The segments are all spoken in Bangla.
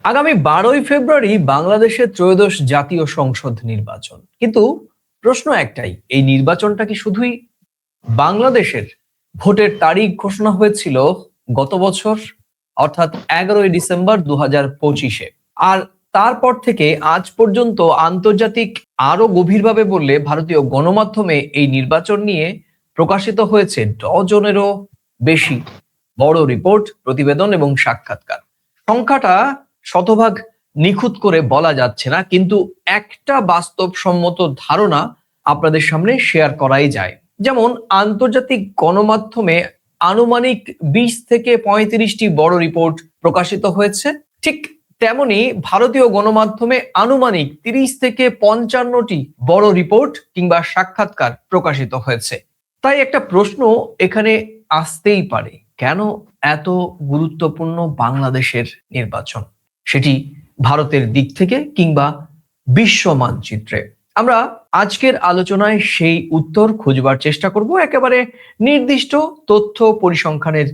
আগামী 12ই ফেব্রুয়ারি বাংলাদেশের ত্রয়োদশ জাতীয় সংসদ নির্বাচন। কিন্তু প্রশ্ন একটাই, এই নির্বাচনটা কি শুধুই বাংলাদেশের? ভোটের তারিখ ঘোষণা হয়েছিল গত বছর, অর্থাৎ 11ই ডিসেম্বর 2025-এ। আর তারপর থেকে আজ পর্যন্ত আন্তর্জাতিক, আরো গভীরভাবে বললে ভারতীয় গণমাধ্যমে এই নির্বাচন নিয়ে প্রকাশিত হয়েছে ডজনেরও বেশি বড় রিপোর্ট, প্রতিবেদন এবং সাক্ষাৎকার। সংখ্যাটা শতভাগ নিখুঁত করে বলা যাচ্ছে না, কিন্তু একটা বাস্তবসম্মত ধারণা আপনাদের সামনে শেয়ার করাই যায়। যেমন আন্তর্জাতিক গণমাধ্যমে আনুমানিক 20 থেকে 35টি বড় রিপোর্ট প্রকাশিত হয়েছে, ঠিক তেমনি ভারতীয় গণমাধ্যমে আনুমানিক 30 থেকে 55টি বড় রিপোর্ট কিংবা সাক্ষাৎকার প্রকাশিত হয়েছে। তাই একটা প্রশ্ন এখানে আসতেই পারে, কেন এত গুরুত্বপূর্ণ বাংলাদেশের নির্বাচন, সেটি ভারতের দিক থেকে কিংবা বিশ্ব মানচিত্রে? আমরা আজকের আলোচনায় সেই উত্তর খুঁজবার চেষ্টা করব একেবারে নির্দিষ্ট তথ্য পরিসংখ্যানের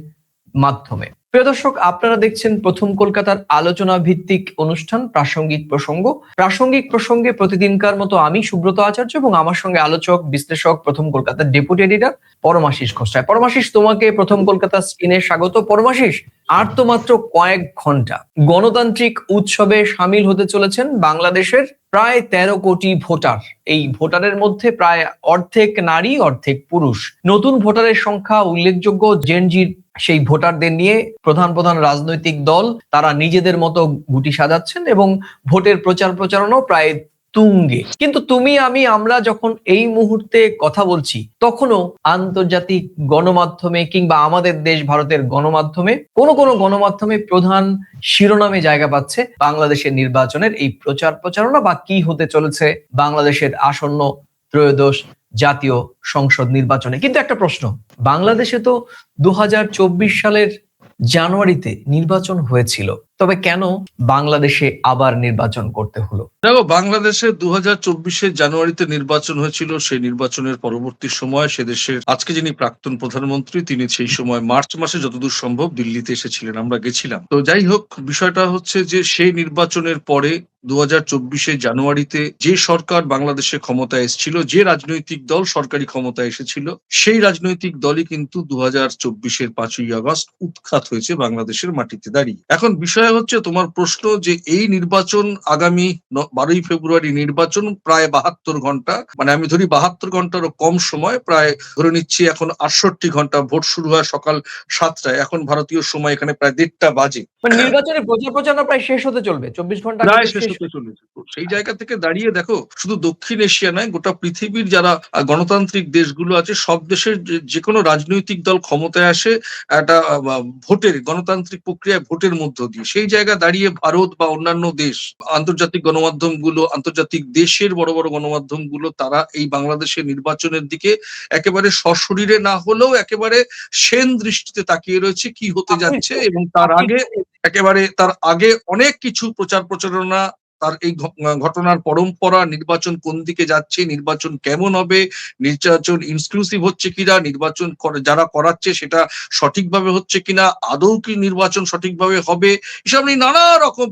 মাধ্যমে। প্রিয় দর্শক, আপনারা দেখছেন প্রথম কলকাতার আলোচনা ভিত্তিক অনুষ্ঠান প্রাসঙ্গিক প্রসঙ্গ। প্রাসঙ্গিক প্রসঙ্গে প্রতিদিনকার মতো আমি সুব্রত আচার্য এবং আমার সঙ্গে আলোচক বিশ্লেষক প্রথম কলকাতার ডেপুটি এডিটর পরমাশিস খোসরায়। পরমাশিস, তোমাকে প্রথম কলকাতার স্ক্রিনে স্বাগত। পরমাশিস, আর তো মাত্র কয়েক ঘন্টা গণতান্ত্রিক উৎসবে সামিল হতে চলেছেন বাংলাদেশের প্রায় 13 কোটি ভোটার। এই ভোটারের মধ্যে প্রায় অর্ধেক নারী, অর্ধেক পুরুষ। নতুন ভোটারের সংখ্যা উল্লেখযোগ্য। জেনজির সেই ভোটারদের নিয়ে প্রধান প্রধান রাজনৈতিক দল তারা নিজেদের মতো গুটি সাজাচ্ছেন এবং ভোটের প্রচারণাও প্রায় তুঙ্গে। কিন্তু তুমি আমি আমরা যখন এই মুহূর্তে কথা বলছি, তখনও আন্তর্জাতিক গণমাধ্যমে কিংবা আমাদের দেশ ভারতের গণমাধ্যমে কোনো গণমাধ্যমে প্রধান শিরোনামে জায়গা পাচ্ছে বাংলাদেশের নির্বাচনের এই প্রচারণা বা কি হতে চলেছে বাংলাদেশের আসন্ন ত্রয়োদশ জাতীয় সংসদ নির্বাচনে। কিন্তু একটা প্রশ্ন, বাংলাদেশে তো 2024 সালের জানুয়ারিতে নির্বাচন হয়েছিল, তবে কেন বাংলাদেশে আবার নির্বাচন করতে হলো? দেখো, বাংলাদেশে 2024-এর জানুয়ারিতে নির্বাচন হয়েছিল। সেই নির্বাচনের পরবর্তী সময় সে দেশের আজকে যিনি প্রাক্তন প্রধানমন্ত্রী, তিনি সেই সময় মার্চ মাসে যতদূর সম্ভব দিল্লিতে এসেছিলেন, আমরা গেছিলাম। তো যাই হোক, বিষয়টা হচ্ছে যে সেই নির্বাচনের পরে 2024-এর জানুয়ারিতে যে সরকার বাংলাদেশে ক্ষমতায় এসেছিল, যে রাজনৈতিক দল সরকারি ক্ষমতায় এসেছিল, সেই রাজনৈতিক দলই কিন্তু 2024-এর 5ই আগস্ট উৎখাত হয়েছে বাংলাদেশের মাটিতে দাঁড়িয়ে। এখন বিষয় হচ্ছে তোমার প্রশ্ন যে এই নির্বাচন আগামী 12ই ফেব্রুয়ারি নির্বাচন, প্রায় 72 ঘন্টা, মানে আমি ধরি 72 ঘন্টারও কম সময়, প্রায় ধরে নিচ্ছি এখন 68 ঘন্টা। ভোট শুরু হয় সকাল 7টায়, এখন ভারতীয় সময় এখানে প্রায় 1:30 বাজে। মানে নির্বাচনের প্রচারণা প্রায় শেষ হতে চলবে, 24 ঘন্টা প্রায় কিন্তু শেষ শেষ। হতে চলেছে। তো সেই জায়গা থেকে দাঁড়িয়ে দেখো, শুধু দক্ষিণ এশিয়া নয়, গোটা পৃথিবীর যারা গণতান্ত্রিক দেশগুলো আছে, সব দেশের যে কোনো রাজনৈতিক দল ক্ষমতায় আসে একটা ভোটের, গণতান্ত্রিক প্রক্রিয়ায় ভোটের মধ্য দিয়ে। সেই জায়গা দাঁড়িয়ে ভারত বা অন্যান্য দেশ, আন্তর্জাতিক গণমাধ্যমগুলো, আন্তর্জাতিক দেশের বড় বড় গণমাধ্যমগুলো, তারা এই বাংলাদেশের নির্বাচনের দিকে একেবারে সশরীরে না হলেও একেবারে সেন দৃষ্টিতে তাকিয়ে রয়েছে কি হতে যাচ্ছে। এবং তার আগে অনেক কিছু প্রচারণা, তার এই ঘটনার পরম্পরা, নির্বাচন কোন দিকে যাচ্ছে, নির্বাচন কেমন হবে, নির্বাচন ইনক্লুসিভ হচ্ছে কিনা, নির্বাচন যারা করাচ্ছে সেটা সঠিকভাবে হচ্ছে কিনা, আদৌ কি নির্বাচন সঠিকভাবে হবে, এসব নিয়ে নানা রকম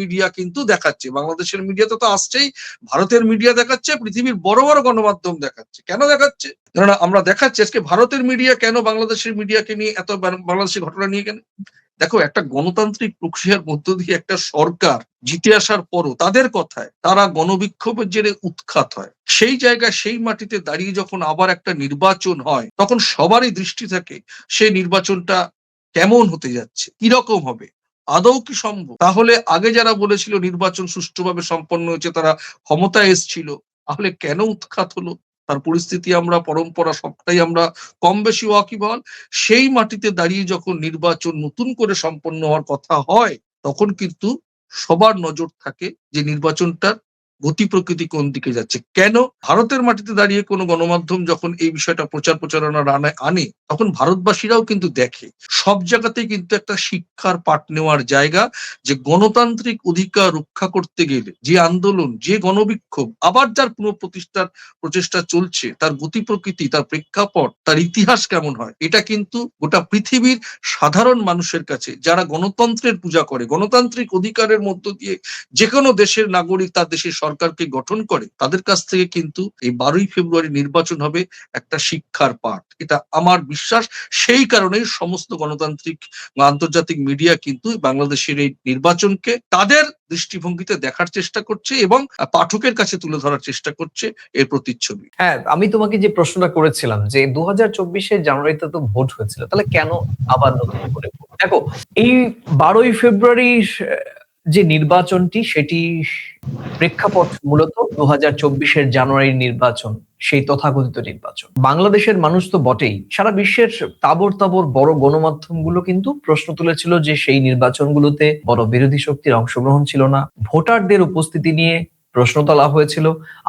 মিডিয়া কিন্তু দেখাচ্ছে। বাংলাদেশের মিডিয়া তো আসছেই, ভারতের মিডিয়া দেখাচ্ছে, পৃথিবীর বড় বড় গণমাধ্যম দেখাচ্ছে। কেন দেখাচ্ছে? কেননা আমরা দেখাচ্ছি আজকে ভারতের মিডিয়া কেন বাংলাদেশের মিডিয়াকে নিয়ে এত, বাংলাদেশের ঘটনা নিয়ে কেন। দেখো, একটা গণতান্ত্রিক প্রক্রিয়ার মধ্য দিয়ে একটা সরকার জিতে আসার পরও তাদের কথায় তারা গণবিক্ষোভের জেরে উৎখাত হয়। সেই জায়গায়, সেই মাটিতে দাঁড়িয়ে যখন আবার একটা নির্বাচন হয়, তখন সবারই দৃষ্টি থাকে সেই নির্বাচনটা কেমন হতে যাচ্ছে, কিরকম হবে, আদৌ কি সম্ভব। তাহলে আগে যারা বলেছিল নির্বাচন সুষ্ঠুভাবে সম্পন্ন হয়েছে, তারা ক্ষমতায় এসেছিল, তাহলে কেন উৎখাত হলো? তার পরিস্থিতি আমরা, পরম্পরা, সবটাই আমরা কম বেশি ওয়াকিবহাল। সেই মাটিতে দাঁড়িয়ে যখন নির্বাচন নতুন করে সম্পন্ন হওয়ার কথা হয়, তখন কিন্তু সবার নজর থাকে যে নির্বাচনটার গতি প্রকৃতি কোন দিকে যাচ্ছে। কেন ভারতের মাটিতে দাঁড়িয়ে কোনো গণমাধ্যম যখন এই বিষয়টা প্রচার প্রচারণা আনে তখন ভারতবাসীরাও কিন্তু দেখে। সব জায়গাতেই কিন্তু একটা শিক্ষার পাঠ নেওয়ার জায়গা, যে গণতান্ত্রিক অধিকার রক্ষা করতে গেলে যে আন্দোলন, যে গণবিক্ষোভ, আবার যার পুনঃপ্রতিষ্ঠার প্রচেষ্টা চলছে, তার গতি প্রকৃতি, তার প্রেক্ষাপট, তার ইতিহাস কেমন হয়, এটা কিন্তু গোটা পৃথিবীর সাধারণ মানুষের কাছে, যারা গণতন্ত্রের পূজা করে, গণতান্ত্রিক অধিকারের মধ্য দিয়ে যে কোনো দেশের নাগরিক তার দেশের সরকারকে গঠন করে, তাদের কাছ থেকে কিন্তু এই 12ই ফেব্রুয়ারি নির্বাচন হবে একটা শিক্ষার পাঠ। এটা আমার বিশ্বাস। সেই কারণেই সমস্ত গণতান্ত্রিক বা আন্তর্জাতিক মিডিয়া কিন্তু বাংলাদেশের এই নির্বাচনকে তাদের দৃষ্টিভঙ্গিতে দেখার চেষ্টা করছে এবং পাঠকের কাছে তুলে ধরার চেষ্টা করছে এর প্রতিচ্ছবি। হ্যাঁ, আমি তোমাকে যে প্রশ্নটা করেছিলাম যে 2024 জানুয়ারিতে তো ভোট হয়েছিল, তাহলে কেন আবার নতুন করে ভোট? দেখো, এই 12ই ফেব্রুয়ারির যে নির্বাচনটি, সেটি প্রেক্ষাপট মূলত 2024 জানুয়ারির নির্বাচন, সেই তথাকথিত নির্বাচন। বাংলাদেশের মানুষ তো বটেই, সারা বিশ্বের তাবর তাবর বড় গণমাধ্যমগুলো কিন্তু প্রশ্ন তুলেছিল যে সেই নির্বাচনগুলোতে বড় বিরোধী শক্তির অংশগ্রহণ ছিল না, ভোটারদের উপস্থিতি নিয়ে প্রশ্ন তোলা হয়েছিল,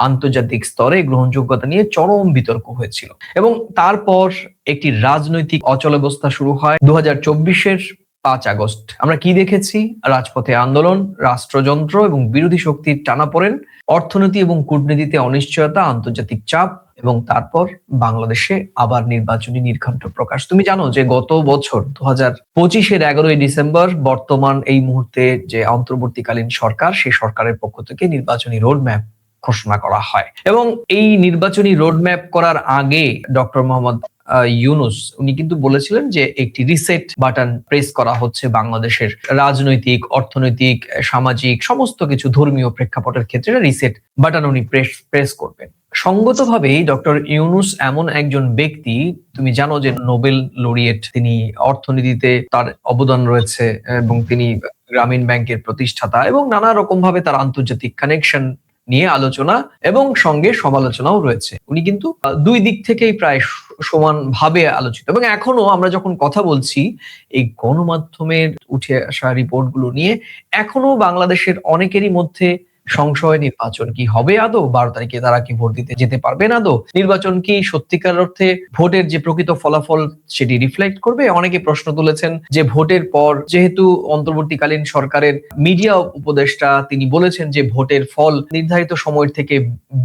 আন্তর্জাতিক স্তরে গ্রহণযোগ্যতা নিয়ে চরম বিতর্ক হয়েছিল। এবং তারপর একটি রাজনৈতিক অচলাবস্থা শুরু হয় 2024-এর 5 আগস্ট। আমরা কি দেখেছি? রাজপথে আন্দোলন, রাষ্ট্রযন্ত্র এবং বিরোধী শক্তির টানাপোড়েন, অর্থনীতি এবং কূটনীতিতে অনিশ্চয়তা, আন্তর্জাতিক চাপ এবং তারপর বাংলাদেশে আবার নির্বাচনী নির্ঘণ্ট প্রকাশ। তুমি জানো যে গত বছর 2025-এর 11ই ডিসেম্বর বর্তমান এই মুহূর্তে যে অন্তর্বর্তীকালীন সরকার, সেই সরকারের পক্ষ থেকে নির্বাচনী রোডম্যাপ ঘোষণা করা হয়। এবং এই নির্বাচনী রোডম্যাপ করার আগে ডক্টর মোহাম্মদ ইউনূস উনি কিন্তু বলেছিলেন যে একটি রিসেট বাটন প্রেস করা হচ্ছে বাংলাদেশের রাজনৈতিক, অর্থনৈতিক, সামাজিক সমস্ত কিছু, ধর্মীয় প্রেক্ষাপটের ক্ষেত্রে রিসেট বাটন উনি প্রেস করবেন। সঙ্গতভাবেই ডক্টর ইউনূস এমন একজন ব্যক্তি, তুমি জানো যে নোবেল লরিয়েট, তিনি অর্থনীতিতে তার অবদান রয়েছে এবং তিনি গ্রামীণ ব্যাংকের প্রতিষ্ঠাতা, এবং নানা রকম ভাবে তার আন্তর্জাতিক কানেকশন নিয়ে আলোচনা এবং সঙ্গে সমালোচনাও রয়েছে। উনি কিন্তু দুই দিক থেকেই প্রায় সমানভাবে আলোচিত। এবং এখনো আমরা যখন কথা বলছি এই গণমাধ্যমের উঠে আসা রিপোর্টগুলো নিয়ে, এখনো বাংলাদেশের অনেকেরই মধ্যে সংশয়, নির্বাচন কি হবে আদৌ, 12 তারিখে তারা কি ভোট দিতে যেতে পারবেন আদৌ, নির্বাচন কি সত্যিকার অর্থে ভোটের যে প্রকৃত ফলাফল সেটি রিফ্লেক্ট করবে। অনেকে প্রশ্ন তুলেছেন যে ভোটের পর যেহেতু অন্তর্বর্তীকালীন সরকারের মিডিয়া উপদেষ্টা তিনি বলেছেন যে ভোটের ফল নির্ধারিত সময়ের থেকে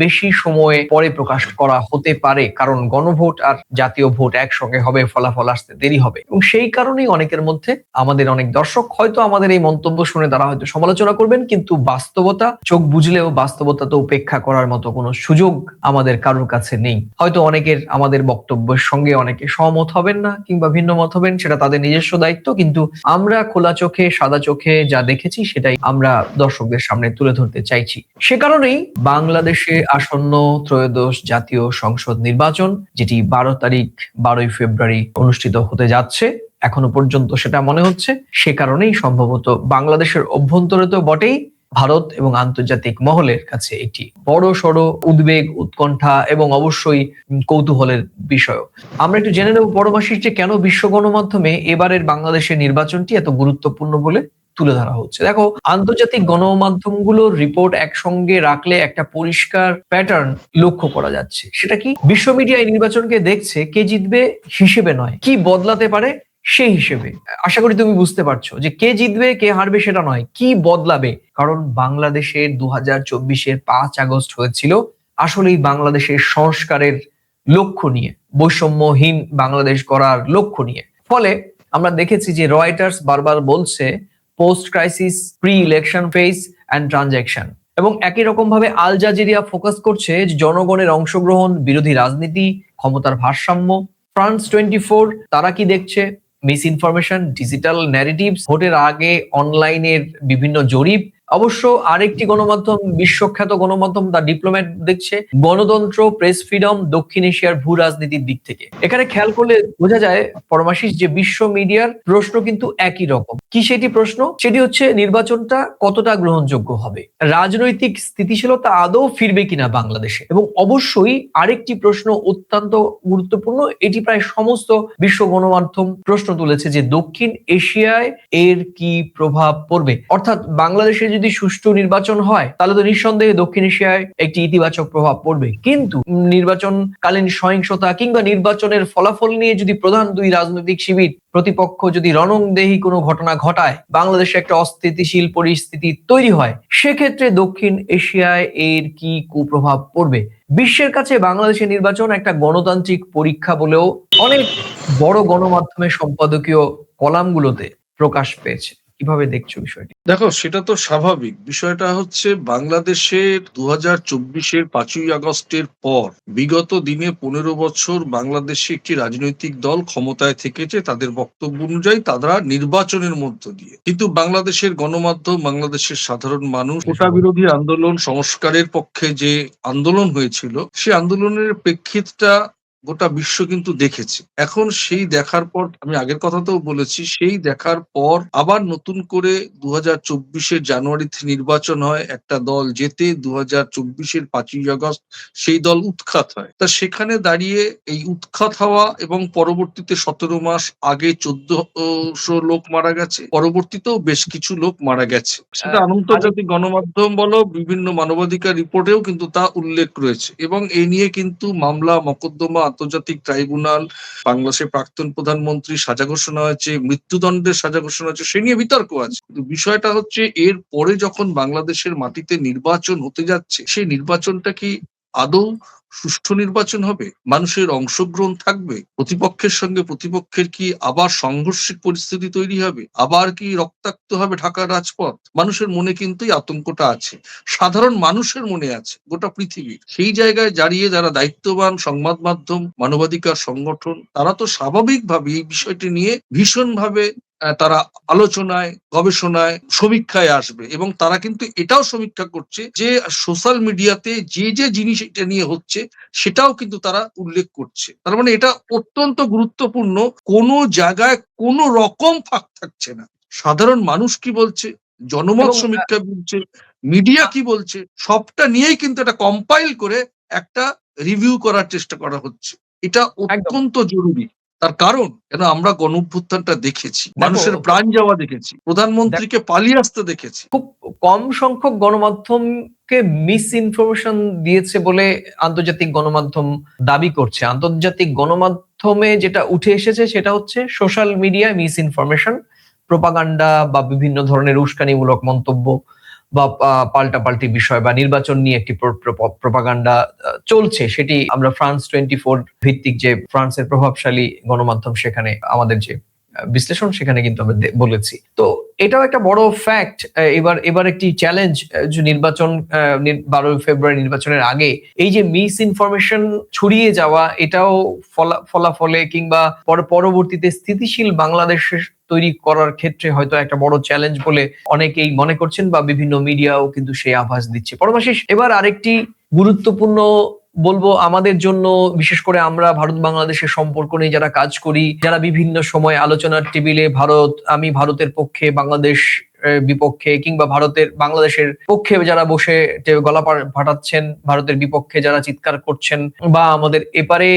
বেশি সময় পরে প্রকাশ করা হতে পারে, কারণ গণভোট আর জাতীয় ভোট একসঙ্গে হবে, ফলাফল আসতে দেরি হবে। এবং সেই কারণেই অনেকের মধ্যে, আমাদের অনেক দর্শক হয়তো আমাদের এই মন্তব্য শুনে তারা হয়তো সমালোচনা করবেন, কিন্তু বাস্তবতা চোখ বুঝলেও বাস্তবতা তো উপেক্ষা করার মতো কোনো সুযোগ আমাদের কারোর কাছে নেই। হয়তো অনেকের আমাদের বক্তব্যের সঙ্গে অনেকে সহমত হবেন না কিংবা ভিন্ন মত হবেন, সেটা তাদের নিজস্ব দায়িত্ব, কিন্তু আমরা খোলা চোখে সাদা চোখে যা দেখেছি সেটাই আমরা দর্শকদের সামনে তুলে ধরতে চাইছি। সে কারণেই বাংলাদেশে আসন্ন ত্রয়োদশ জাতীয় সংসদ নির্বাচন, যেটি 12ই ফেব্রুয়ারি অনুষ্ঠিত হতে যাচ্ছে, এখনো পর্যন্ত সেটা মনে হচ্ছে, সে কারণেই সম্ভবত বাংলাদেশের অভ্যন্তরে তো বটেই, ভারত এবং আন্তর্জাতিক মহলের কাছে এটি বড় সড় উদ্বেগ, উৎকণ্ঠা এবং অবশ্যই কৌতূহলের বিষয়। আমরা একটু জেনে নেব পরমাশির যে কেন বিশ্ব গণমাধ্যমে এবারের বাংলাদেশের নির্বাচনটি এত গুরুত্বপূর্ণ বলে তুলে ধরা হচ্ছে। দেখো, আন্তর্জাতিক গণমাধ্যমগুলোর রিপোর্ট একসঙ্গে রাখলে একটা পরিষ্কার প্যাটার্ন লক্ষ্য করা যাচ্ছে। সেটা কি? বিশ্ব মিডিয়া এই নির্বাচনকে দেখছে কে জিতবে হিসেবে নয়, কি বদলাতে পারে সেই হিসেবে। আশা করি তুমি বুঝতে পারছো যে কে জিতবে কে হারবে সেটা নয়, কি বদলাবে। কারণ বাংলাদেশের 2024-এর 5 আগস্ট হয়েছিল আসলেই বাংলাদেশের সংস্কারের লক্ষ্য নিয়ে, বৈষম্যহীন বাংলাদেশ করার লক্ষ্য নিয়ে। ফলে আমরা দেখেছি যে রয়টার্স বারবার বলছে post crisis, pre election phase and transaction, এবং একই রকম ভাবে আল জাজিরিয়া ফোকাস করছে যে জনগণের অংশগ্রহণ, বিরোধী রাজনীতি, ক্ষমতার ভারসাম্য। ফ্রান্স 24 তারা কি দেখছে? মিস ইনফরমেশন, ডিজিটাল ন্যারেটিভস, ভোটের আগে অনলাইনের বিভিন্ন জরিপ। অবশ্য আরেকটি গণমাধ্যম, বিশ্বখ্যাত গণমাধ্যম দ্য ডিপ্লোম্যাট দেখছে গণতন্ত্র, প্রেস ফ্রিডম, দক্ষিণ এশিয়ার ভূ রাজনীতির দিক থেকে। এখানে খেয়াল করলে বোঝা যায় পরমাশিস যে বিশ্ব মিডিয়ার প্রশ্ন কিন্তু একই রকম। কি সেটি প্রশ্ন? সেটি হচ্ছে নির্বাচনটা কতটা গ্রহণযোগ্য হবে, রাজনৈতিক স্থিতিশীলতা আদৌ ফিরবে কিনা বাংলাদেশে। এবং অবশ্যই আরেকটি প্রশ্ন অত্যন্ত গুরুত্বপূর্ণ, এটি প্রায় সমস্ত বিশ্ব গণমাধ্যম প্রশ্ন তুলেছে যে দক্ষিণ এশিয়ায় এর কি প্রভাব পড়বে। অর্থাৎ বাংলাদেশে যদি যদি সুষ্ঠু নির্বাচন হয় তাহলে তো নিঃসন্দেহে দক্ষিণ এশিয়ায় একটি ইতিবাচক প্রভাব পড়বে, কিন্তু নির্বাচনকালীন সহিংসতা কিংবা নির্বাচনের ফলাফল নিয়ে যদি প্রধান দুই রাজনৈতিক শিবির প্রতিপক্ষ যদি রণংদেহী কোনো ঘটনা ঘটায়, বাংলাদেশে একটা অস্থিতিশীল পরিস্থিতি তৈরি হয়, সেক্ষেত্রে দক্ষিণ এশিয়ায় এর কি কুপ্রভাব পড়বে? বিশ্বের কাছে বাংলাদেশের নির্বাচন একটা গণতান্ত্রিক পরীক্ষা বলেও অনেক বড় গণমাধ্যমের সম্পাদকীয় কলামগুলোতে প্রকাশ পেয়েছে। কিভাবে দেখছো বিষয়টি? দেখো, সেটা তো স্বাভাবিক। বিষয়টা হচ্ছে বাংলাদেশের 2024-এর 5ই আগস্টের পর বিগত দিনে 15 বছর বাংলাদেশে একটি রাজনৈতিক দল ক্ষমতায় থেকেছে তাদের বক্তব্য অনুযায়ী, তারা নির্বাচনের মধ্য দিয়ে। কিন্তু বাংলাদেশের গণমাধ্যম, বাংলাদেশের সাধারণ মানুষ কোটা বিরোধী আন্দোলন সংস্কারের পক্ষে যে আন্দোলন হয়েছিল, সে আন্দোলনের প্রেক্ষিতটা গোটা বিশ্ব কিন্তু দেখেছে। এখন সেই দেখার পর, আমি আগের কথাতেও বলেছি, সেই দেখার পর আবার নতুন করে 2024-এর জানুয়ারিতে নির্বাচন হয়, একটা দল জেতে, 2024-এর 5ই আগস্ট সেই দল উৎখাত হয়। তা সেখানে দাঁড়িয়ে এই উৎখাত হওয়া এবং পরবর্তীতে 17 মাস আগে 1400 লোক মারা গেছে, পরবর্তীতেও বেশ কিছু লোক মারা গেছে, সেটা আন্তর্জাতিক গণমাধ্যম বলো, বিভিন্ন মানবাধিকার রিপোর্টেও কিন্তু তা উল্লেখ রয়েছে। এবং এই নিয়ে কিন্তু মামলা মকদ্দমা, আন্তর্জাতিক ট্রাইব্যুনাল, বাংলাদেশের প্রাক্তন প্রধানমন্ত্রী সাজা ঘোষণা হয়েছে, মৃত্যুদণ্ডের সাজা ঘোষণা হয়েছে, সে নিয়ে বিতর্ক আছে। কিন্তু বিষয়টা হচ্ছে, এর পরে যখন বাংলাদেশের মাটিতে নির্বাচন হতে যাচ্ছে, সেই নির্বাচনটা কি আদৌ সুষ্ঠু নির্বাচন হবে? মানুষের অংশগ্রহণ থাকবে? প্রতিপক্ষের সঙ্গে প্রতিপক্ষের কি আবার সাংঘর্ষিক পরিস্থিতি তৈরি হবে? আবার কি রক্তাক্ত হবে ঢাকার রাজপথ? মানুষের মনে কিন্তু এই আতঙ্কটা আছে, সাধারণ মানুষের মনে আছে, গোটা পৃথিবীর। সেই জায়গায় দাঁড়িয়ে যারা দায়িত্ববান সংবাদ মাধ্যম, মানবাধিকার সংগঠন, তারা তো স্বাভাবিকভাবে এই বিষয়টি নিয়ে ভীষণভাবে তারা আলোচনায়, গবেষণায়, সমীক্ষায় আসবে। এবং তারা কিন্তু এটাও সমীক্ষা করছে যে সোশ্যাল মিডিয়াতে যে যে জিনিস এটা নিয়ে হচ্ছে, সেটাও কিন্তু তারা উল্লেখ করছে। তার মানে এটা অত্যন্ত গুরুত্বপূর্ণ, কোনো জায়গায় কোনো রকম ফাঁক থাকছে না। সাধারণ মানুষ কি বলছে, জনমত এবং সমীক্ষা বলছে, মিডিয়া কি বলছে, সবটা নিয়েই কিন্তু এটা কম্পাইল করে একটা রিভিউ করার চেষ্টা করা হচ্ছে। এটা একদম অত্যন্ত জরুরি। তার কারণ, কেন আমরা গণঅভ্যুত্থানটা দেখেছি, দেখো, মানুষের প্রাণ যাওয়া দেখেছি, প্রধানমন্ত্রীকে পালিয়ে আসতে দেখেছি। খুব কম সংখ্যক গণমাধ্যমকে মিস ইনফরমেশন দিয়েছে বলে আন্তর্জাতিক গণমাধ্যম দাবি করছে। আন্তর্জাতিক গণমাধ্যমে যেটা উঠে এসেছে সেটা হচ্ছে social media miss information, propaganda বা বিভিন্ন ধরনের উস্কানিমূলক মন্তব্য বা পাল্টাপাল্টি বিষয় বা নির্বাচন নিয়ে একটি প্রোপাগান্ডা চলছে। সেটি আমরা ফ্রান্স 24 ভিত্তিক যে ফ্রান্সের প্রভাবশালী গণমাধ্যম, সেখানে আমাদের যে বিশ্লেষণ সেখানে কিন্তু আমরা বলেছি। তো এটাও একটা বড় ফ্যাক্ট। এবার একটি চ্যালেঞ্জ যে নির্বাচন 12 ফেব্রুয়ারি নির্বাচনের আগে এই যে মিস ইনফরমেশন ছড়িয়ে যাওয়া, এটাও ফলাফলে কিংবা পরবর্তীতে স্থিতিশীল বাংলাদেশ তৈরি করার ক্ষেত্রে হয়তো একটা বড় চ্যালেঞ্জ বলে অনেকেই মনে করছেন বা বিভিন্ন মিডিয়াও কিন্তু সেই আভাস দিচ্ছে। পরমাশিস, এবার আরেকটি গুরুত্বপূর্ণ বলবো আমাদের জন্য, বিশেষ করে আমরা ভারত বাংলাদেশের সম্পর্ক নিয়ে যারা কাজ করি, যারা বিভিন্ন সময় আলোচনার টেবিলে আমি ভারতের পক্ষে, বাংলাদেশ বিপক্ষে, কিংবা বাংলাদেশের পক্ষে যারা বসে গলা ফাটাচ্ছেন, ভারতের বিপক্ষে যারা চিৎকার করছেন, বা আমাদের এপারে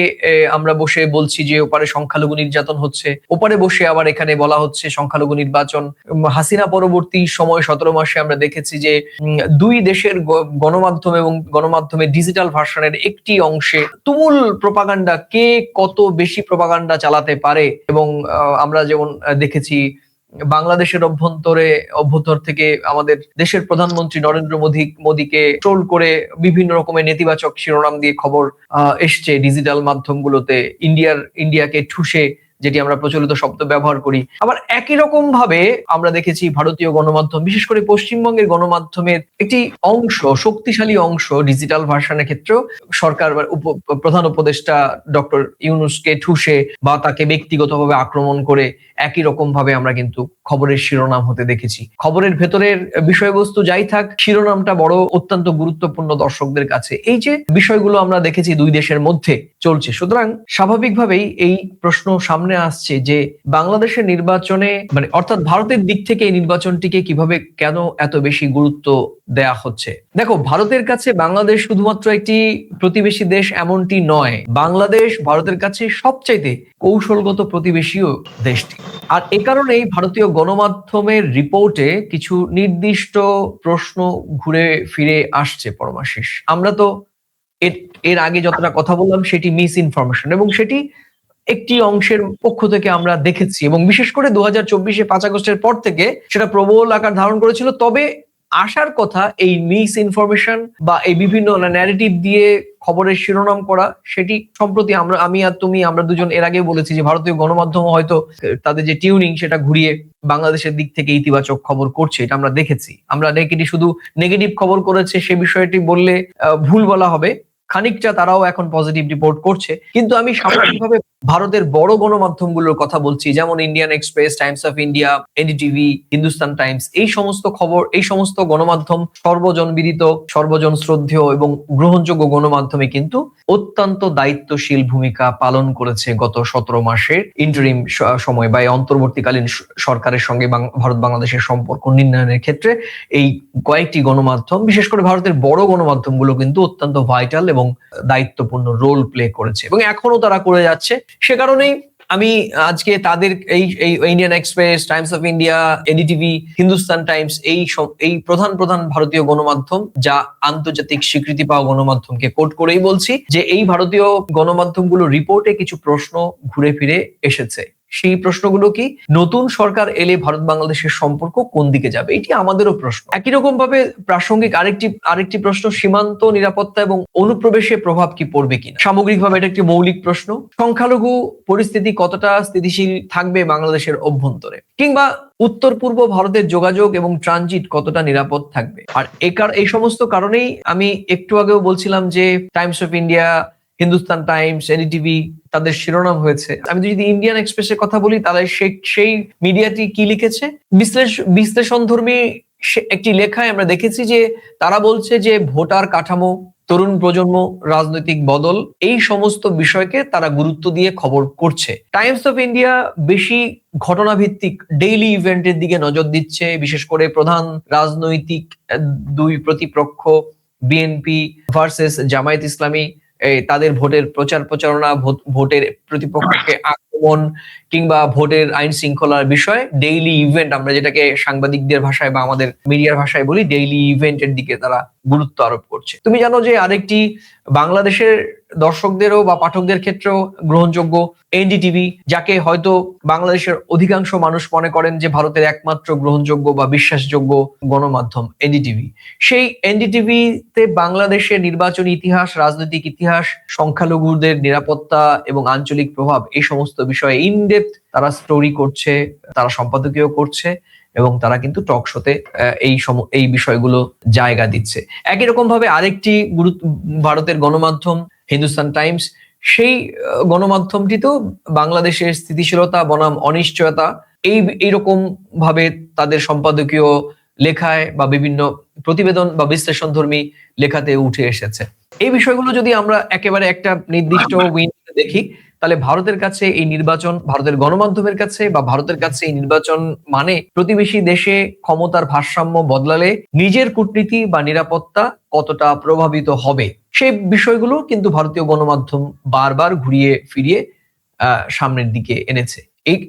আমরা বসে বলছি যে ওপারে সংখ্যালঘু নির্যাতন হচ্ছে, ওপারে বসে আবার এখানে বলা হচ্ছে সংখ্যালঘু নির্বাচন। হাসিনা পরবর্তী সময় 17 মাসে আমরা দেখেছি যে দুই দেশের গণমাধ্যম এবং গণমাধ্যমের ডিজিটাল ভার্সনের একটি অংশে তুমুল প্রোপাগান্ডা, কে কত বেশি প্রোপাগান্ডা চালাতে পারে। এবং আমরা যেমন দেখেছি বাংলাদেশের অভ্যন্তর থেকে আমাদের দেশের প্রধানমন্ত্রী নরেন্দ্র মোদীকে ট্রোল করে বিভিন্ন রকমের নেতিবাচক শিরোনাম দিয়ে খবর এসছে ডিজিটাল মাধ্যমগুলোতে, ইন্ডিয়াকে ঠুসে, যেটি আমরা প্রচলিত শব্দ ব্যবহার করি। আবার একই রকম ভাবে আমরা দেখেছি ভারতীয় গণমাধ্যম, বিশেষ করে পশ্চিমবঙ্গের গণমাধ্যমের একটি অংশ, শক্তিশালী অংশ ডিজিটাল ভার্সনের ক্ষেত্রেও সরকার প্রধান উপদেষ্টা ডক্টর ইউনূসকে ঠুসে বা তাকে ব্যক্তিগতভাবে আক্রমণ করে একই রকম ভাবে আমরা কিন্তু খবরের শিরোনাম হতে দেখেছি। খবরের ভেতরের বিষয়বস্তু যাই থাক, শিরোনামটা বড় অত্যন্ত গুরুত্বপূর্ণ দর্শকদের কাছে। এই যে বিষয়গুলো আমরা দেখেছি দুই দেশের মধ্যে চলছে, সুতরাং স্বাভাবিকভাবেই এই প্রশ্ন সামনে সামনে আসছে যে বাংলাদেশের নির্বাচনে মানে অর্থাৎ ভারতের দিক থেকে এই নির্বাচনটিকে কিভাবে কেন এত বেশি গুরুত্ব দেয়া হচ্ছে। দেখো, ভারতের কাছে বাংলাদেশ শুধুমাত্র একটি প্রতিবেশী দেশ এমনটি নয়, বাংলাদেশ ভারতের কাছে সবচাইতে কৌশলগত প্রতিবেশীও দেশটি। আর এ কারণেই ভারতীয় গণমাধ্যমের রিপোর্টে কিছু নির্দিষ্ট প্রশ্ন ঘুরে ফিরে আসছে পরমাশিস। আমরা তো এর এর আগে যতটা কথা বললাম সেটি মিস ইনফরমেশন, এবং সেটি একটি অংশের পক্ষ থেকে আমরা দেখেছি, এবং বিশেষ করে 2024 5 আগস্টের পর থেকে সেটা প্রবল আকার ধারণ করেছিল। তবে আসার কথা এই মিস ইনফরমেশন বা এই বিভিন্ন ন্যারেটিভ দিয়ে খবরের শিরোনাম করা, সেটি সম্প্রতি আমি আর তুমি আমরা দুজন এর আগে বলেছি যে ভারতীয় গণমাধ্যম হয়তো তাদের যে টিউনিং সেটা ঘুরিয়ে বাংলাদেশের দিক থেকে ইতিবাচক খবর করছে, এটা আমরা দেখেছি। আমরা শুধু নেগেটিভ খবর করেছে সে বিষয়টি বললে ভুল বলা হবে, খানিকটা তারাও এখন পজিটিভ রিপোর্ট করছে। কিন্তু আমি সামগ্রিকভাবে ভারতের বড় গণমাধ্যমগুলোর কথা বলছি, যেমন Indian express, Times of India, NDTV, Hindustan Times, এই সমস্ত খবর, এই সমস্ত গণমাধ্যম সর্বজনবিদিত, সর্বজন শ্রদ্ধেয় এবং গ্রহণযোগ্য গণমাধ্যমে কিন্তু অত্যন্ত দায়িত্বশীল ভূমিকা পালন করেছে গত 17 মাসের ইন্টারিম সময় বা অন্তর্বর্তীকালীন সরকারের সঙ্গে ভারত বাংলাদেশের সম্পর্ক নির্ণয়নের ক্ষেত্রে। এই কয়েকটি গণমাধ্যম, বিশেষ করে ভারতের বড় গণমাধ্যমগুলো কিন্তু অত্যন্ত ভাইটাল এবং দায়িত্বপূর্ণ রোল প্লে করেছে, এবং এখনো তারা করে যাচ্ছে। সে কারণেই আমি আজকে তাদের এই Indian express, Times of India, NDTV, Hindustan Times, এই প্রধান ভারতীয় গণমাধ্যম, যা আন্তর্জাতিক স্বীকৃতি পাওয়া গণমাধ্যমকে কোট করেই বলছি যে এই ভারতীয় গণমাধ্যমগুলো রিপোর্টে কিছু প্রশ্ন ঘুরে ফিরে এসেছে। সেই প্রশ্নগুলো কি? নতুন সরকার এলে ভারত বাংলাদেশের সম্পর্ক কোন দিকে যাবে, এটি আমাদেরও প্রশ্ন। একই রকম ভাবে প্রাসঙ্গিক আরেকটি প্রশ্ন, সীমান্ত নিরাপত্তা এবং অনুপ্রবেশে প্রভাব কি পড়বে কিনা। সামগ্রিকভাবে এটা একটি মৌলিক প্রশ্ন। সংখ্যালঘু পরিস্থিতি কতটা স্থিতিশীল থাকবে বাংলাদেশের অভ্যন্তরে, কিংবা উত্তর পূর্ব ভারতের যোগাযোগ এবং ট্রানজিট কতটা নিরাপদ থাকবে। আর এই সমস্ত কারণেই আমি একটু আগেও বলছিলাম যে Times of India, Hindustan Times, NDTV তাদের শিরোনাম হয়েছে। আমি যদি ইন্ডিয়ান এক্সপ্রেসের কথা বলি, তাহলে সেই মিডিয়াটি কি লিখেছে, বিশ্লেষণধর্মী একটি লেখায় আমরা দেখেছি যে তারা বলছে যে ভোটার কাঠামো, তরুণ প্রজন্ম, রাজনৈতিক বদল, এই সমস্ত বিষয়কে তারা গুরুত্ব দিয়ে খবর করছে। টাইমস অফ ইন্ডিয়া বেশি ঘটনাভিত্তিক ডেইলি ইভেন্টের দিকে নজর দিচ্ছে, বিশেষ করে প্রধান রাজনৈতিক দুই প্রতিপক্ষ বিএনপি ভার্সেস জামায়াত ইসলামী, তাদের ভোটের প্রচারণা, ভোটের প্রতিপক্ষকে আক্রমণ, কিংবা ভোটের আইন শৃঙ্খলার বিষয়, ডেইলি ইভেন্ট, আমরা যেটাকে সাংবাদিকদের ভাষায় বা আমাদের মিডিয়ার ভাষায় বলি, ডেইলি ইভেন্টের দিকে তারা গুরুত্ব আরোপ করছে। তুমি জানো যে আরেকটি বাংলাদেশের দর্শকদেরও বা পাঠকদের ক্ষেত্রেও গ্রহণযোগ্য এনডিটিভি, যাকে হয়তো বাংলাদেশের অধিকাংশ মানুষ মনে করেন যে ভারতের একমাত্র গ্রহণযোগ্য বা বিশ্বাসযোগ্য গণমাধ্যম এনডিটিভি। সেই এনডিটিভিতে বাংলাদেশের নির্বাচনী ইতিহাস, রাজনৈতিক ইতিহাস, সংখ্যালঘুদের নিরাপত্তা এবং আঞ্চলিক প্রভাব, এই সমস্ত বিষয়ে ইনডেপথ তারা স্টোরি করছে, তারা সম্পাদকীয় করছে, এবং তারা কিন্তু টক শোতে এই বিষয়গুলো জায়গা দিচ্ছে। একই রকম ভাবে আরেকটি ভারতের গণমাধ্যম হিন্দুস্তান টাইমস, সেই গণমাধ্যমটিতেও বাংলাদেশের স্থিতিশীলতা বনাম অনিশ্চয়তা এইরকম ভাবে তাদের সম্পাদকীয় লেখায় বা বিভিন্ন প্রতিবেদন বা বিশ্লেষণধর্মী লেখাতে উঠে এসেছে। এই বিষয়গুলো যদি আমরা একেবারে একটা নির্দিষ্ট উইন্ডোতে দেখি, তাহলে ভারতের কাছে এই নির্বাচন, ভারতের গণমাধ্যমের কাছে বা ভারতের কাছে এই নির্বাচন মানে প্রতিবেশী দেশে ক্ষমতার ভারসাম্য বদলালে নিজের কূটনীতি বা নিরাপত্তা কতটা প্রভাবিত হবে, সেই বিষয়গুলো কিন্তু ভারতীয় গণমাধ্যম বারবার ঘুরিয়ে ফিরিয়ে সামনের দিকে এনেছে।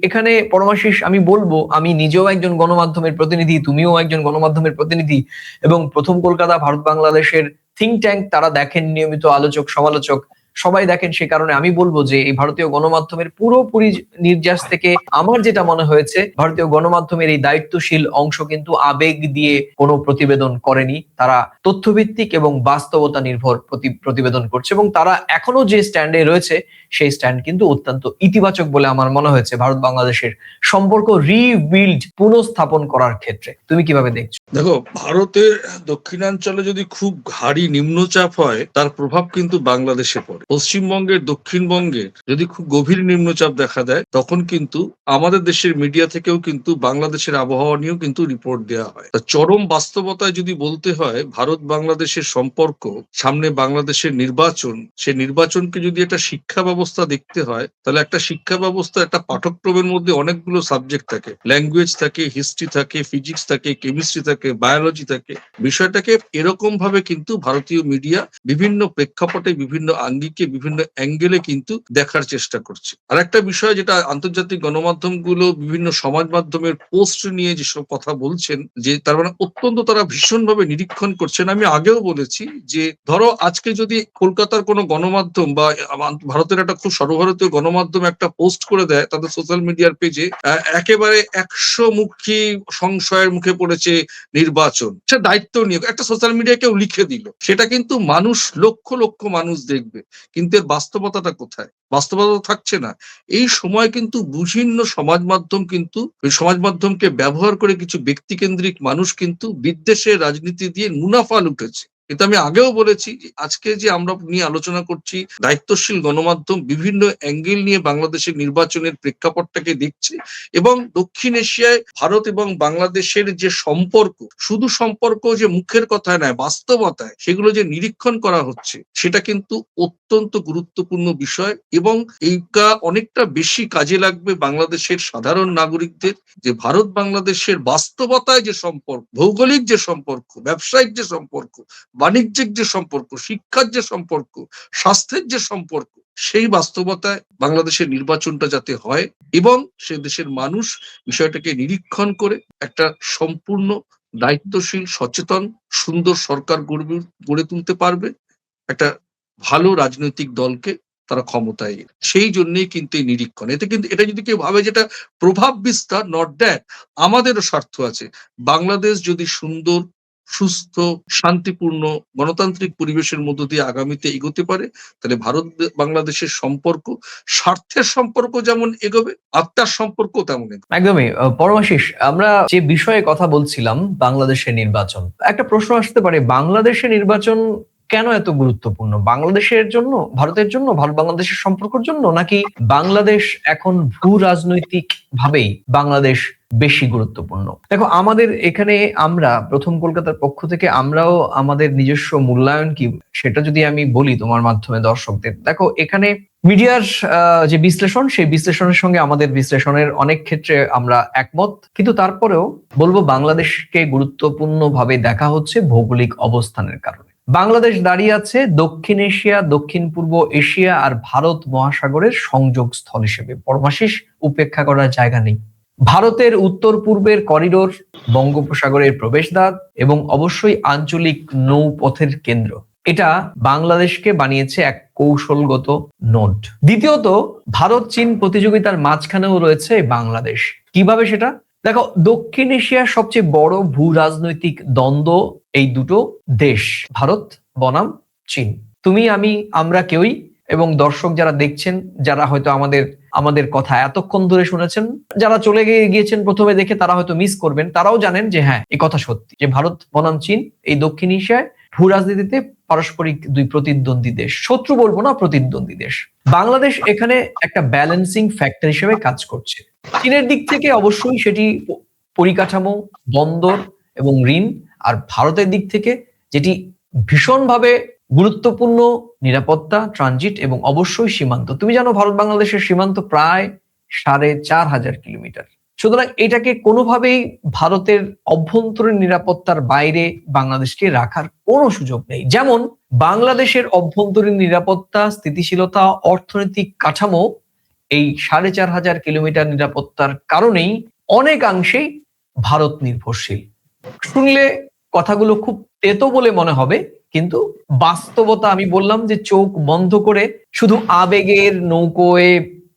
এখানে পরমাশিস আমি বলবো, আমি নিজেও একজন গণমাধ্যমের প্রতিনিধি, তুমিও একজন গণমাধ্যমের প্রতিনিধি, এবং প্রথম কলকাতা ভারত বাংলাদেশের থিঙ্ক ট্যাঙ্ক তারা দেখেন, নিয়মিত আলোচক সমালোচক সবাই দেখেন। সে কারণে আমি বলবো যে এই ভারতীয় গণমাধ্যমের পুরোপুরি নির্যাস থেকে আমার যেটা মনে হয়েছে, ভারতীয় গণমাধ্যমের এই দায়িত্বশীল অংশ কিন্তু আবেগ দিয়ে কোনো প্রতিবেদন করেনি, তারা তথ্যভিত্তিক এবং বাস্তবতা নির্ভর প্রতিবেদন করছে, এবং তারা এখনো যে স্ট্যান্ডে রয়েছে সেই স্ট্যান্ড কিন্তু অত্যন্ত ইতিবাচক বলে আমার মনে হয়েছে ভারত বাংলাদেশের সম্পর্ক রিবিল্ড, পুনঃস্থাপন করার ক্ষেত্রে। তুমি কিভাবে দেখছো? দেখো, ভারতের দক্ষিণাঞ্চলে যদি খুব ভারী নিম্নচাপ হয়, তার প্রভাব কিন্তু বাংলাদেশে পড়ে। পশ্চিমবঙ্গের দক্ষিণবঙ্গের যদি খুব গভীর নিম্নচাপ দেখা দেয়, তখন কিন্তু আমাদের দেশের মিডিয়া থেকেও কিন্তু বাংলাদেশের আবহাওয়া নিয়েও কিন্তু রিপোর্ট দেওয়া হয়। তা চরম বাস্তবতায় যদি বলতে হয়, ভারত বাংলাদেশের সম্পর্ক, সামনে বাংলাদেশের নির্বাচন, সেই নির্বাচনকে যদি একটা শিক্ষা ব্যবস্থা দেখতে হয়, তাহলে একটা শিক্ষা ব্যবস্থা, একটা পাঠ্যক্রমের মধ্যে অনেকগুলো সাবজেক্ট থাকে, ল্যাঙ্গুয়েজ থাকে, হিস্ট্রি থাকে, ফিজিক্স থাকে, কেমিস্ট্রি থাকে, বায়োলজি থাকে। বিষয়টাকে এরকম ভাবে কিন্তু ভারতীয় মিডিয়া বিভিন্ন প্রেক্ষাপটে, বিভিন্ন আঙ্গিকে, বিভিন্ন অ্যাঙ্গেলে কিন্তু দেখার চেষ্টা করছে। আর একটা বিষয় যেটা আন্তর্জাতিক গণমাধ্যমগুলো বিভিন্ন সমাজ মাধ্যমের পোস্ট নিয়ে যেসব কথা বলছেন, যে তার মানে অত্যন্ত তারা ভীষণভাবে নিরীক্ষণ করছেন। আমি আগেও বলেছি যে ধরো আজকে যদি কলকাতার কোনো গণমাধ্যম বা ভারতের একটা খুব সর্বভারতীয় গণমাধ্যম একটা পোস্ট করে দেয় তাদের সোশ্যাল মিডিয়ার পেজে, একেবারে 100 মুখী সংশয়ের মুখে পড়েছে নির্বাচন, সে দায়িত্ব নিয়ে একটা সোশ্যাল মিডিয়া কেউ লিখে দিল, সেটা কিন্তু মানুষ, লক্ষ লক্ষ মানুষ দেখবে, কিন্তু এর বাস্তবতাটা কোথায়? বাস্তবতা থাকছে না। এই সময় কিন্তু বিভিন্ন সমাজ মাধ্যম কিন্তু ওই সমাজ মাধ্যমকে ব্যবহার করে কিছু ব্যক্তিকেন্দ্রিক মানুষ কিন্তু বিদ্বেষের রাজনীতি দিয়ে মুনাফা লুটেছে। কিন্তু আমি আগেও বলেছি যে আজকে যে আমরা নিয়ে আলোচনা করছি, দায়িত্বশীল গণমাধ্যম বিভিন্ন অ্যাঙ্গেল নিয়ে বাংলাদেশের নির্বাচনের প্রেক্ষাপটটাকে দেখছে, এবং দক্ষিণ এশিয়ায় ভারত এবং বাংলাদেশের যে সম্পর্ক, শুধু সম্পর্ক যে মুখের কথায় নয়, বাস্তবতায় সেগুলো যে নিরীক্ষণ করা হচ্ছে, সেটা কিন্তু অত্যন্ত গুরুত্বপূর্ণ বিষয়। এবং এইটা অনেকটা বেশি কাজে লাগবে বাংলাদেশের সাধারণ নাগরিকদের, যে ভারত বাংলাদেশের বাস্তবতায় যে সম্পর্ক, ভৌগোলিক যে সম্পর্ক, ব্যবসায়িক যে সম্পর্ক, বাণিজ্যিক যে সম্পর্ক, শিক্ষার যে সম্পর্ক, স্বাস্থ্যের যে সম্পর্ক, সেই বাস্তবতায় বাংলাদেশের নির্বাচনটা যাতে হয় এবং সে দেশের মানুষ বিষয়টাকে নিরীক্ষণ করে একটা সম্পূর্ণ দায়িত্বশীল, সচেতন, সুন্দর সরকার গড়ে তুলতে পারবে, একটা ভালো রাজনৈতিক দলকে তারা ক্ষমতায় এনে। সেই জন্যই কিন্তু এই নিরীক্ষণ। এতে কিন্তু এটা যদি কেউ ভাবে যেটা প্রভাব বিস্তার, নট দ্যাট, আমাদেরও স্বার্থ আছে। বাংলাদেশ যদি সুন্দর, সুস্থ, শান্তিপূর্ণ, গণতান্ত্রিক পরিবেশের মধ্য দিয়ে আগামীতে এগোতে পারে, তাহলে ভারত বাংলাদেশের সম্পর্ক, স্বার্থের সম্পর্ক যেমন এগোবে, আত্মার সম্পর্ক তেমন এগোবে। একদমই। পরমাশিস, আমরা যে বিষয়ে কথা বলছিলাম, বাংলাদেশের নির্বাচন, একটা প্রশ্ন আসতে পারে, বাংলাদেশের নির্বাচন কেন এত গুরুত্বপূর্ণ? বাংলাদেশের জন্য, ভারতের জন্য, ভারত বাংলাদেশের সম্পর্কের জন্য, নাকি বাংলাদেশ এখন ভূ রাজনৈতিক ভাবেই বাংলাদেশ বেশি গুরুত্বপূর্ণ? দেখো, আমাদের এখানে আমরা প্রথম কলকাতার পক্ষ থেকে আমরাও আমাদের নিজস্ব মূল্যায়ন কি, সেটা যদি আমি বলি তোমার মাধ্যমে দর্শকদের, দেখো এখানে মিডিয়ার যে বিশ্লেষণ, সেই বিশ্লেষণের সঙ্গে আমাদের বিশ্লেষণের অনেক ক্ষেত্রে আমরা একমত, কিন্তু তারপরেও বলবো বাংলাদেশকে গুরুত্বপূর্ণ ভাবে দেখা হচ্ছে ভৌগোলিক অবস্থানের কারণে। বাংলাদেশ দাঁড়িয়ে আছে দক্ষিণ এশিয়া, দক্ষিণ পূর্ব এশিয়া আর ভারত মহাসাগরের সংযোগ স্থল হিসেবে। পরমাশিস, উপেক্ষা করার জায়গা নেই। ভারতের উত্তর পূর্বের করিডোর, বঙ্গোপসাগরের প্রবেশদ্বার এবং অবশ্যই আঞ্চলিক নৌপথের কেন্দ্র, এটা বাংলাদেশকে বানিয়েছে এক কৌশলগত নোড। দ্বিতীয়ত, ভারত চীন প্রতিযোগিতার মাঝখানেও রয়েছে বাংলাদেশ। কিভাবে সেটা দেখো, দক্ষিণ এশিয়ার সবচেয়ে বড় ভূ রাজনৈতিক দ্বন্দ্ব এই দুটো দেশ, ভারত বনাম চীন। তুমি, আমি, আমরা কেউই, এবং দর্শক যারা দেখছেন, যারা হয়তো আমাদের কথা এতক্ষণ ধরে শুনেছেন, যারা চলে গিয়েছেন প্রথমে দেখে, তারা হয়তো মিস করবেন, তারাও জানেন যে হ্যাঁ, এই কথা সত্যি, যে ভারত বনাম চীন এই দক্ষিণ এশিয়ায় ভূ রাজনীতিতে পারস্পরিক দুই প্রতিদ্বন্দ্বী দেশ, শত্রু বলবো না, প্রতিদ্বন্দ্বী দেশ। বাংলাদেশ এখানে একটা ব্যালেন্সিং ফ্যাক্টর হিসেবে কাজ করছে। চীনের দিক থেকে অবশ্যই সেটি পরিকাঠামো, বন্দর এবং ঋণ, আর ভারতের দিক থেকে যেটি ভীষণভাবে গুরুত্বপূর্ণ, নিরাপত্তা, ট্রানজিট এবং অবশ্যই সীমান্ত। তুমি জানো ভারত বাংলাদেশের সীমান্ত প্রায় ৪,৫০০ কিলোমিটার। সুতরাং এটাকে কোনোভাবেই ভারতের অভ্যন্তরীণ নিরাপত্তার বাইরে বাংলাদেশকে রাখার কোনো সুযোগ নেই। যেমন বাংলাদেশের অভ্যন্তরীণ নিরাপত্তা, স্থিতিশীলতা, অর্থনৈতিক কাঠামো এই ৪,৫০০ কিলোমিটার নিরাপত্তার কারণেই অনেকাংশেই ভারত নির্ভরশীল। শুনলে কথাগুলো খুব তেতো বলে মনে হবে, কিন্তু বাস্তবতা, আমি বললাম যে চোখ বন্ধ করে শুধু আবেগের নৌকোয়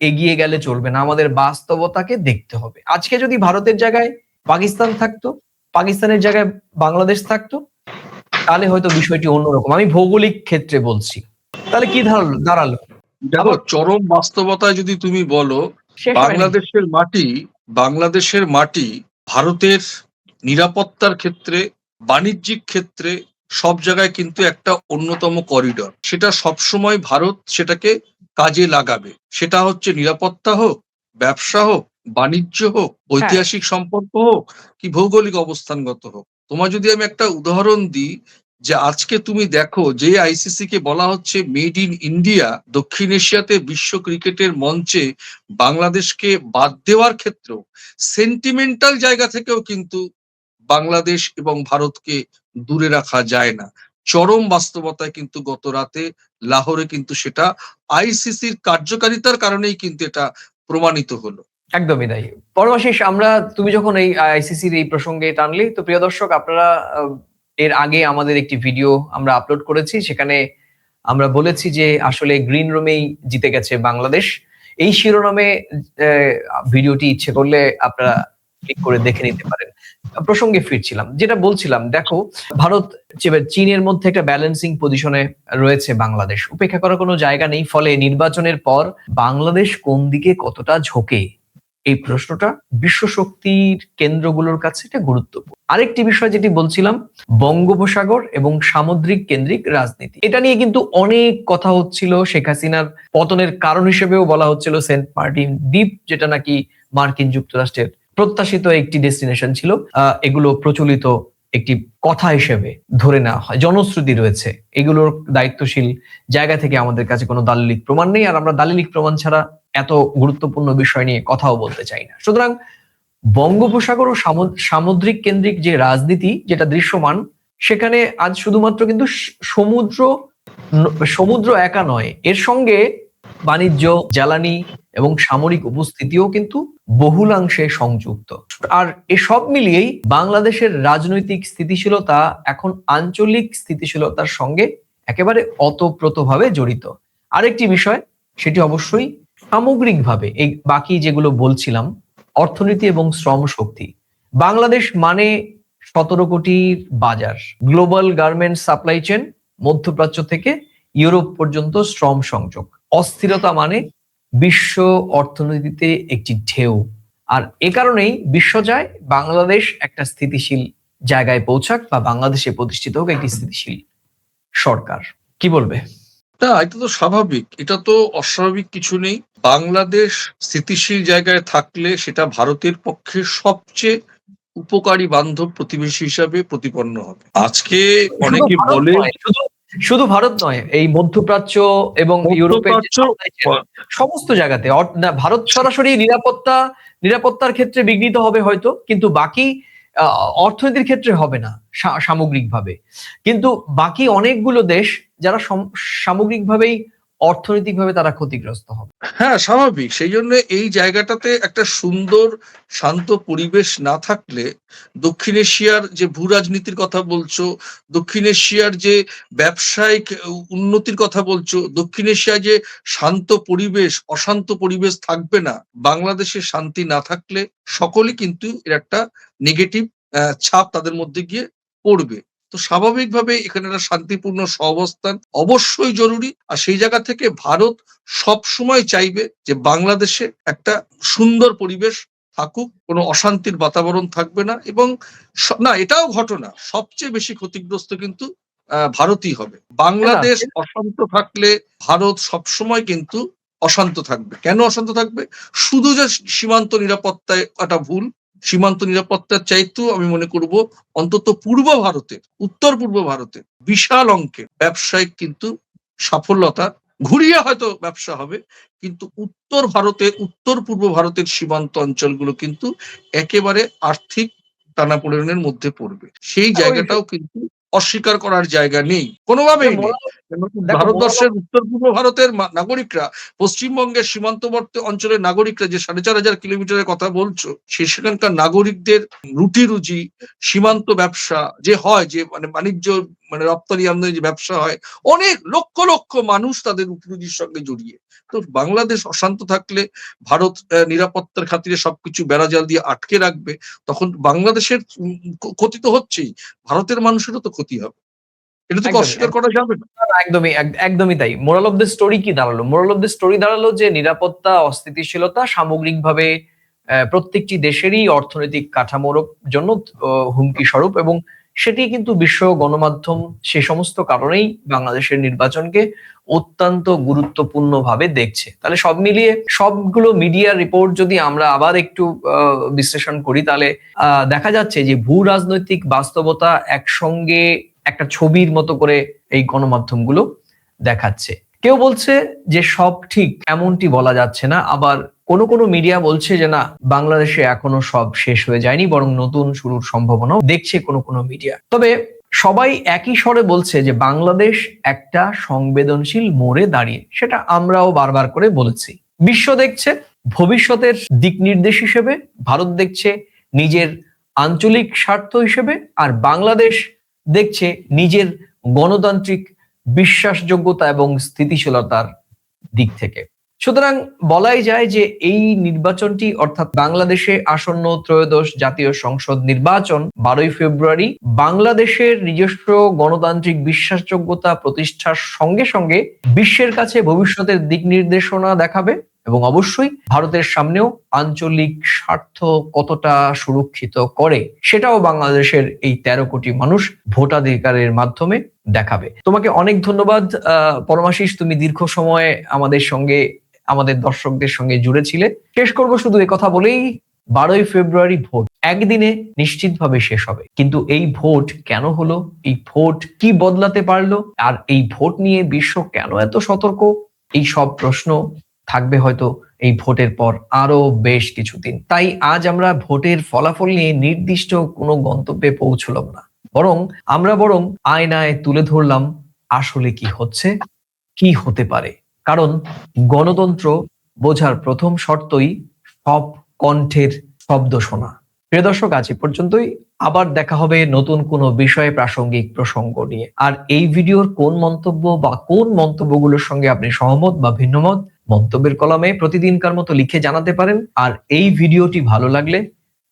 এগিয়ে গেলে চলবে না, আমাদের বাস্তবতাকে দেখতে হবে। আজকে যদি ভারতের জায়গায় পাকিস্তান থাকতো, পাকিস্তানের জায়গায় বাংলাদেশ থাকতো, তাহলে হয়তো বিষয়টি অন্যরকম। আমি ভৌগোলিক ক্ষেত্রে বলছি। তাহলে কি দাঁড়ালো? দেখো, চরম বাস্তবতায় যদি তুমি বলো, শেষ হয়নি। বাংলাদেশের মাটি ভারতের নিরাপত্তার ক্ষেত্রে, বাণিজ্যিক ক্ষেত্রে, সব জায়গায় কিন্তু একটা অন্যতম করিডর, সেটা সবসময় ভারত সেটাকে কাজে লাগাবে। সেটা হচ্ছে নিরাপত্তা হোক, ব্যবসা হোক, বাণিজ্য হোক, হ্যাঁ, ঐতিহাসিক সম্পর্ক হোক, কি ভৌগোলিক অবস্থানগত হোক। তোমার যদি আমি একটা উদাহরণ দিই, যে আজকে তুমি দেখো যে আইসিসি কে বলা হচ্ছে মেড ইন ইন্ডিয়া, দক্ষিণ এশিয়াতে বিশ্ব ক্রিকেটের মঞ্চে বাংলাদেশকে বাদ দেওয়ার ক্ষেত্রেও সেন্টিমেন্টাল জায়গা থেকেও কিন্তু বাংলাদেশ এবং ভারতকে দূরে রাখা যায় না। চরম বাস্তবতায় কিন্তু গত রাতে লাহোরে কিন্তু সেটা আইসিসির কার্যকারিতার কারণেই কিন্তু এটা প্রমাণিত হলো। একদমই তাই। পরমাশিস, তুমি যখন এই আইসিসির এই প্রসঙ্গে টানলে, তো প্রিয় দর্শক, আপনারা এর আগে আমাদের একটি ভিডিও আমরা আপলোড করেছি, সেখানে আমরা বলেছি যে আসলে গ্রিন রুমেই জিতে গেছে বাংলাদেশ। এই শিরোনামে ভিডিওটি ইচ্ছে করলে আপনারা ক্লিক করে দেখে নিতে পারেন। প্রসঙ্গে ফিরছিলাম, যেটা বলছিলাম, দেখো, ভারত চীনের মধ্যে একটা ব্যালেন্সিং পজিশনে রয়েছে বাংলাদেশ, উপেক্ষা করার কোনো জায়গা নেই। ফলে নির্বাচনের পর বাংলাদেশ কোন দিকে কতটা ঝোঁকে, এই প্রশ্নটা বিশ্ব শক্তির কেন্দ্রগুলোর কাছে এটা গুরুত্বপূর্ণ। আরেকটি বিষয় যেটি বলছিলাম, বঙ্গোপসাগর এবং সামুদ্রিক কেন্দ্রিক রাজনীতি, এটা নিয়ে কিন্তু অনেক কথা হচ্ছিল। শেখ হাসিনার পতনের কারণ হিসেবেও বলা হচ্ছিল সেন্ট মার্টিন দ্বীপ, যেটা নাকি মার্কিন যুক্তরাষ্ট্রের প্রত্যাশিত একটি ডেস্টিনেশন ছিল। এগুলো প্রচলিত একটি কথা হিসেবে ধরে নেওয়া হয়, জনশ্রুতি রয়েছে। এগুলোর দায়িত্বশীল জায়গা থেকে আমাদের কাছে কোনো দালিলিক প্রমাণ নেই, আর আমরা দালিলিক প্রমাণ ছাড়া এত গুরুত্বপূর্ণ বিষয় নিয়ে কথাও বলতে চাই না। সুতরাং বঙ্গোপসাগর ও সামুদ্রিক কেন্দ্রিক যে রাজনীতি যেটা দৃশ্যমান, সেখানে আজ শুধুমাত্র কিন্তু সমুদ্র একা নয়, এর সঙ্গে বাণিজ্য, জ্বালানি এবং সামরিক উপস্থিতিও কিন্তু বহুলাংশে সংযুক্ত। আর এসব মিলিয়েই বাংলাদেশের রাজনৈতিক স্থিতিশীলতা এখন আঞ্চলিক স্থিতিশীলতার সঙ্গে একেবারে ওতপ্রোতভাবে জড়িত। আরেকটি বিষয়, সেটি অবশ্যই সামগ্রিকভাবে এই বাকি যেগুলো বলছিলাম, অর্থনীতি এবং শ্রম শক্তি। বাংলাদেশ মানে 17 কোটির বাজার, গ্লোবাল গার্মেন্টস সাপ্লাই চেন, মধ্যপ্রাচ্য থেকে ইউরোপ পর্যন্ত শ্রম সংযোগ। অস্থিরতা মানে বিশ্ব অর্থনীতিতে একটি ঢেউ। আর এ কারণেই বিশ্ব চায় বাংলাদেশ একটা স্থিতিশীল জায়গায় পৌঁছাক, বা বাংলাদেশে প্রতিষ্ঠিত হোক একটি স্থিতিশীল সরকার। কি বলবে? না, এটা তো স্বাভাবিক, এটা তো অস্বাভাবিক কিছু নেই। বাংলাদেশ স্থিতিশীল জায়গায় থাকলে সেটা ভারতের পক্ষে সবচেয়ে উপকারী বান্ধব প্রতিবেশী হিসাবে প্রতিপন্ন হবে। আজকে শুধু অনেকে ভারত বলে নয়, শুধু ভারত নয়, এই মধ্যপ্রাচ্য এবং ইউরোপের যে মধ্যপ্রাচ্য, সাপ্লাই চেইন, সমস্ত জায়গাতে ভারত সরাসরি নিরাপত্তার ক্ষেত্রে বিঘ্নিত হবে হয়তো, কিন্তু বাকি অর্থনীতির ক্ষেত্রে হবে না সামগ্রিকভাবে। কিন্তু বাকি অনেকগুলো দেশ যারা সামগ্রিকভাবেই অর্থনৈতিকভাবে তারা ক্ষতিগ্রস্ত হবে। হ্যাঁ স্বাভাবিক। সেই জন্য এই জায়গাটাতে একটা সুন্দর শান্ত পরিবেশ না থাকলে, দক্ষিণ এশিয়ার যে ভূ রাজনীতির কথা বলছো, দক্ষিণ এশিয়ার যে ব্যবসায়িক উন্নতির কথা বলছো, দক্ষিণ এশিয়ায় যে শান্ত পরিবেশ, অশান্ত পরিবেশ থাকবে না, বাংলাদেশের শান্তি না থাকলে সকলেই কিন্তু এর একটা নেগেটিভ ছাপ তাদের মধ্যে গিয়ে পড়বে। তো স্বাভাবিকভাবে এখানে একটা শান্তিপূর্ণ সহাবস্থান অবশ্যই জরুরি। আর সেই জায়গা থেকে ভারত সব সময় চাইবে যে বাংলাদেশে একটা সুন্দর পরিবেশ থাকুক, কোনো অশান্তির বাতাবরণ থাকবে না। এবং না, এটাও ঘটনা, সবচেয়ে বেশি ক্ষতিগ্রস্ত কিন্তু ভারতই হবে। না, বাংলাদেশ অশান্ত থাকলে ভারত সবসময় কিন্তু অশান্ত থাকবে। কেন অশান্ত থাকবে? শুধু যে সীমান্ত নিরাপত্তায় একটা ভুল, সীমান্ত নিরাপত্তার চাইতেও আমি মনে করব অন্তত পূর্ব ভারতের, উত্তর পূর্ব ভারতের বিশাল অঙ্কের ব্যবসায়িক কিন্তু সাফল্যতা, ঘুরিয়ে হয়তো ব্যবসা হবে, কিন্তু উত্তর ভারতের, উত্তর পূর্ব ভারতের সীমান্ত অঞ্চলগুলো কিন্তু একেবারে আর্থিক টানাপোড়েনের মধ্যে পড়বে। সেই ওই জায়গাটাও কিন্তু অস্বীকার করার জায়গা নেই, কোনোভাবেই নেই। দেখো, ভারতবর্ষের উত্তর পূর্ব ভারতের নাগরিকরা, পশ্চিমবঙ্গের সীমান্তবর্তী অঞ্চলের নাগরিকরা যে 4,500 কিলোমিটারের কথা বলছো, সেখানকার নাগরিকদের রুটি রুজি, সীমান্ত ব্যবসা যে হয়, যে মানে বাণিজ্য, মানে রপ্তানি আমদানি যে ব্যবসা হয়, অনেক লক্ষ লক্ষ মানুষ তাদের রুটি রুজির সঙ্গে জড়িয়ে। তো বাংলাদেশ অশান্ত থাকলে ভারত নিরাপত্তার খাতিরে সবকিছু বেড়াজাল দিয়ে আটকে রাখবে, তখন বাংলাদেশের ক্ষতি তো হচ্ছেই, ভারতের মানুষেরও তো ক্ষতি হবে। এটা তো একদমই অস্বীকার করা যাবে না। একদমই তাই। মোরাল অফ দ্য স্টোরি কি দাঁড়ালো? মোরাল অফ দ্য স্টোরি দাঁড়ালো যে নিরাপত্তা, অস্থিতিশীলতা সামগ্রিকভাবে প্রত্যেকটি দেশেরই অর্থনৈতিক কাঠামোর জন্য হুমকি স্বরূপ, এবং সেটি কিন্তু বিশ্ব গণমাধ্যম সে সমস্ত কারণেই বাংলাদেশের নির্বাচনকে অত্যন্ত গুরুত্বপূর্ণভাবে দেখছে। তাহলে সব মিলিয়ে সবগুলো মিডিয়া রিপোর্ট যদি আমরা আবার একটু বিশ্লেষণ করি, তাহলে দেখা যাচ্ছে যে ভূ রাজনৈতিক বাস্তবতা একসঙ্গে একটা ছবির মতো করে এই গণমাধ্যমগুলো দেখাচ্ছে। কেউ বলছে যে সব ঠিক, এমনটি বলা যাচ্ছে না। আবার কোনো মিডিয়া বলছে যে না, বাংলাদেশে এখনো সব শেষ হয়ে যায়নি, বরং নতুন শুরুর সম্ভাবনাও দেখছে কোনো মিডিয়া। তবে সবাই একই স্বরে বলছে যে বাংলাদেশ একটা সংবেদনশীল মোড়ে দাঁড়িয়ে, সেটা আমরাও বারবার করে বলেছি। বিশ্ব দেখছে ভবিষ্যতের দিক নির্দেশ হিসেবে, ভারত দেখছে নিজের আঞ্চলিক স্বার্থ হিসেবে, আর বাংলাদেশ দেখছে নিজের গণতান্ত্রিক বিশ্বাসযোগ্যতা এবং স্থিতিশীলতার দিক থেকে। সুতরাং বলাই যায় যে এই নির্বাচনটি, অর্থাৎ বাংলাদেশে আসন্ন ত্রয়োদশ জাতীয় সংসদ নির্বাচন 12ই ফেব্রুয়ারি, বাংলাদেশের নিজস্ব গণতান্ত্রিক বিশ্বাসযোগ্যতা প্রতিষ্ঠার সঙ্গে সঙ্গে বিশ্বের কাছে ভবিষ্যতের দিক নির্দেশনা দেখাবে এবং অবশ্যই ভারতের সামনেও আঞ্চলিক স্বার্থ কতটা সুরক্ষিত করে সেটাও বাংলাদেশের এই 13 কোটি মানুষ ভোটাধিকারের মাধ্যমে দেখাবে। তোমাকে অনেক ধন্যবাদ পরমাশিস, তুমি দীর্ঘ সময় আমাদের দর্শকদের সঙ্গে জুড়ে ছিলে। শেষ করব শুধু কথা বলেই, 12ই ফেব্রুয়ারি ভোট একদিনে নিশ্চিতভাবে শেষ হবে, কিন্তু এই ভোট কেন হলো, এই ভোট কি বদলাতে পারলো, আর এই ভোট নিয়ে বিশ্ব কেন এত সতর্ক, এই সব প্রশ্ন থাকবে হয়তো এই ভোটের পর আরো বেশ কিছুদিন। তাই আজ আমরা ভোটের ফলাফল নিয়ে নির্দিষ্ট কোনো গন্তব্যে পৌঁছলাম না, আমরা আয়নায় তুলে ধরলাম আসলে কি হচ্ছে, কি হতে পারে। কারণ গণতন্ত্র বোঝার প্রথম শর্তই সব কণ্ঠের শব্দ শোনা। প্রিয় দর্শক, আজ এ পর্যন্তই। আবার দেখা হবে নতুন কোনো বিষয়ে, প্রাসঙ্গিক প্রসঙ্গ নিয়ে। আর এই ভিডিওর কোন মন্তব্য বা কোন মন্তব্যগুলোর সঙ্গে আপনি সহমত বা ভিন্নমত, মন্তব্যের কলামে প্রতিদিনকার মতো লিখে জানাতে পারেন। আর এই ভিডিওটি ভালো লাগলে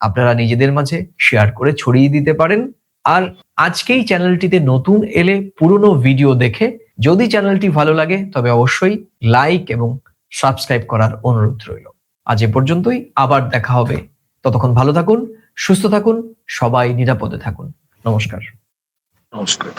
আপনারা নিজেদের মাঝে শেয়ার করে ছড়িয়ে দিতে পারেন। আর আজকেই চ্যানেলটিতে নতুন এলে পুরনো ভিডিও দেখে যদি চ্যানেলটি ভালো লাগে তবে অবশ্যই লাইক এবং সাবস্ক্রাইব করার অনুরোধ রইল। আজ এ পর্যন্তই, আবার দেখা হবে। ততক্ষণ ভালো থাকুন, সুস্থ থাকুন, সবাই নিরাপদে থাকুন। নমস্কার। নমস্কার।